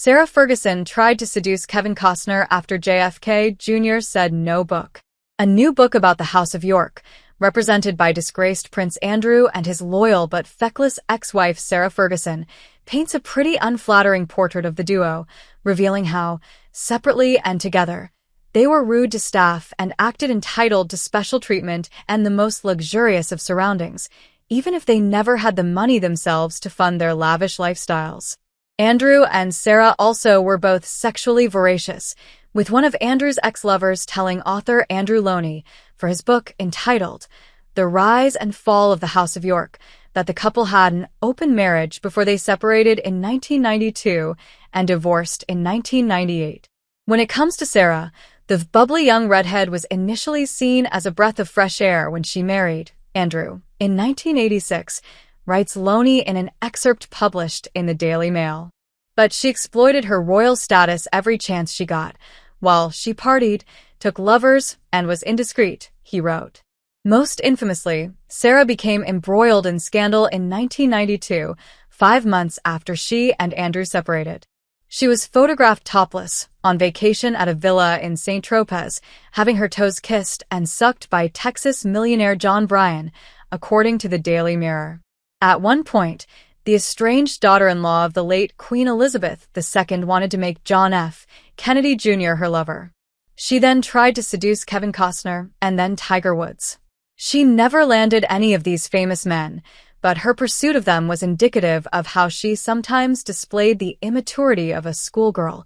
Sarah Ferguson tried to seduce Kevin Costner after JFK Jr. said no book. A new book about the House of York, represented by disgraced Prince Andrew and his loyal but feckless ex-wife Sarah Ferguson, paints a pretty unflattering portrait of the duo, revealing how, separately and together, they were rude to staff and acted entitled to special treatment and the most luxurious of surroundings, even if they never had the money themselves to fund their lavish lifestyles. Andrew and Sarah also were both sexually voracious, with one of Andrew's ex-lovers telling author Andrew Lownie for his book entitled The Rise and Fall of the House of York that the couple had an open marriage before they separated in 1992 and divorced in 1998. When it comes to Sarah, the bubbly young redhead was initially seen as a breath of fresh air when she married Andrew in 1986, writes Lownie in an excerpt published in the Daily Mail. But she exploited her royal status every chance she got, while she partied, took lovers, and was indiscreet, he wrote. Most infamously, Sarah became embroiled in scandal in 1992, 5 months after she and Andrew separated. She was photographed topless, on vacation at a villa in St. Tropez, having her toes kissed and sucked by Texas millionaire John Bryan, according to the Daily Mirror. At one point, the estranged daughter-in-law of the late Queen Elizabeth II wanted to make John F. Kennedy Jr. her lover. She then tried to seduce Kevin Costner and then Tiger Woods. She never landed any of these famous men, but her pursuit of them was indicative of how she sometimes displayed the immaturity of a schoolgirl,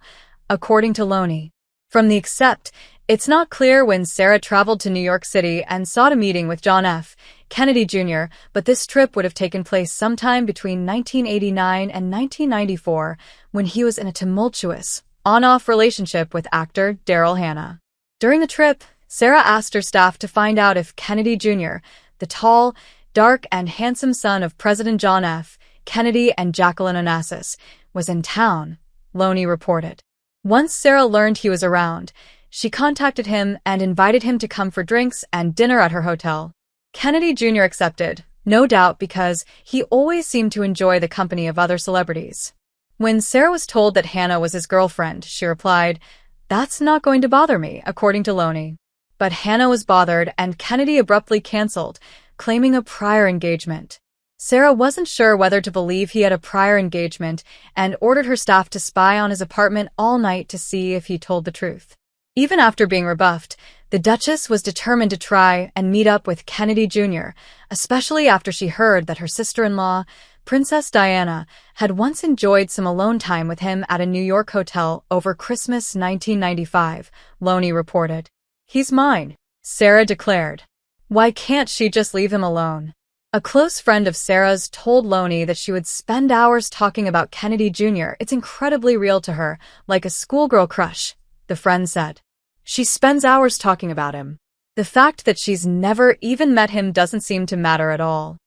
according to Lownie. From the except, it's not clear when Sarah traveled to New York City and sought a meeting with John F. Kennedy Jr., but this trip would have taken place sometime between 1989 and 1994 when he was in a tumultuous, on-off relationship with actor Daryl Hannah. During the trip, Sarah asked her staff to find out if Kennedy Jr., the tall, dark, and handsome son of President John F. Kennedy and Jacqueline Onassis, was in town, Lownie reported. Once Sarah learned he was around, she contacted him and invited him to come for drinks and dinner at her hotel. Kennedy Jr. accepted, no doubt because he always seemed to enjoy the company of other celebrities. When Sarah was told that Hannah was his girlfriend, she replied, "That's not going to bother me," according to Lownie. But Hannah was bothered and Kennedy abruptly canceled, claiming a prior engagement. Sarah wasn't sure whether to believe he had a prior engagement and ordered her staff to spy on his apartment all night to see if he told the truth. Even after being rebuffed, the Duchess was determined to try and meet up with Kennedy Jr., especially after she heard that her sister-in-law, Princess Diana, had once enjoyed some alone time with him at a New York hotel over Christmas 1995, Lownie reported. "He's mine," Sarah declared. "Why can't she just leave him alone?" A close friend of Sarah's told Lownie that she would spend hours talking about Kennedy Jr. It's incredibly real to her, like a schoolgirl crush, the friend said. She spends hours talking about him. The fact that she's never even met him doesn't seem to matter at all.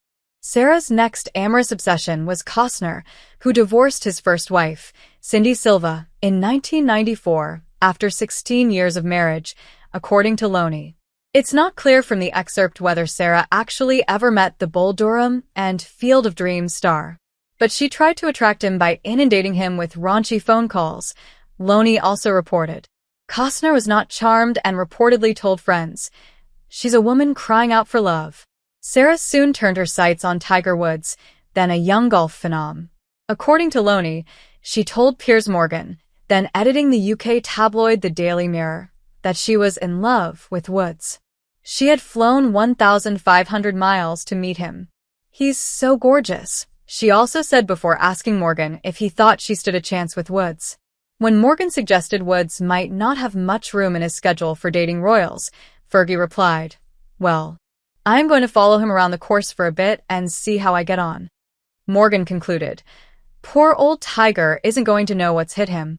Sarah's next amorous obsession was Costner, who divorced his first wife, Cindy Silva, in 1994, after 16 years of marriage, according to Lownie. It's not clear from the excerpt whether Sarah actually ever met the Bull Durham and Field of Dreams star. But she tried to attract him by inundating him with raunchy phone calls, Lownie also reported. Costner was not charmed and reportedly told friends, "She's a woman crying out for love." Sarah soon turned her sights on Tiger Woods, then a young golf phenom. According to Lownie, she told Piers Morgan, then editing the UK tabloid The Daily Mirror, that she was in love with Woods. She had flown 1,500 miles to meet him. "He's so gorgeous," she also said before asking Morgan if he thought she stood a chance with Woods. When Morgan suggested Woods might not have much room in his schedule for dating royals, Fergie replied, "Well, I'm going to follow him around the course for a bit and see how I get on." Morgan concluded, "Poor old Tiger isn't going to know what's hit him."